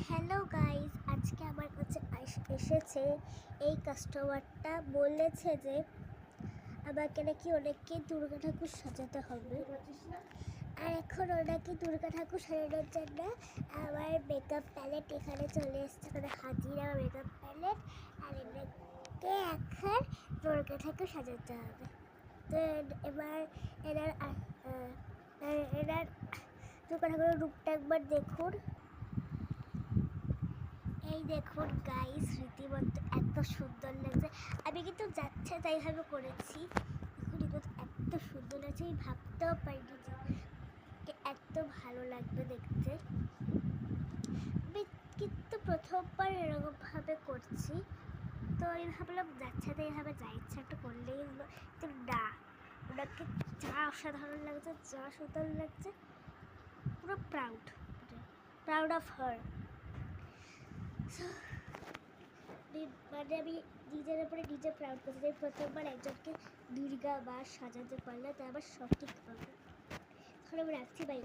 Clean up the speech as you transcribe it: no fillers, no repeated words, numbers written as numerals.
Hello guys, আজকে আমার কাছে এসেছে এই কাস্টমারটা। বলেছে যে আমাকে নাকি ওনাকে দুর্গা ঠাকুর সাজাতে হবে। আর এখন ওনাকে দুর্গা ঠাকুর সাজানোর জন্য আমার মেকআপ প্যালেট এখানে চলে এসছে। মানে হাজির আমার মেকআপ প্যালেট। আর এনাকে এখন দুর্গা ঠাকুর সাজাতে হবে। তো এবার এনার দুর্গা ঠাকুরের রূপটা একবার দেখুন। এই দেখুন গাইস, রীতিমতো এত সুন্দর লাগছে। আমি কিন্তু যাচ্ছে তাইভাবে করেছি। দেখুন এত সুন্দর লাগছে, আমি ভাবতেও পারিনি যে এত ভালো লাগবে দেখতে। আমি কিন্তু প্রথমবার এরকমভাবে করছি, তো আমি ভাবলাম যাচ্ছে তাইভাবে যা ইচ্ছা একটু করলেই হলো। তো না, ওনাকে যা অসাধারণ লাগছে, যা সুন্দর লাগছে, পুরো প্রাউড অফ হার। মানে আমি নিজের উপরে নিজে প্রাউড করছি যে প্রথমবার একজনকে দুর্গা বা সাজাতে পারলে, তাই আবার সঠিকভাবে। এখন আমি রাখছি, বাই।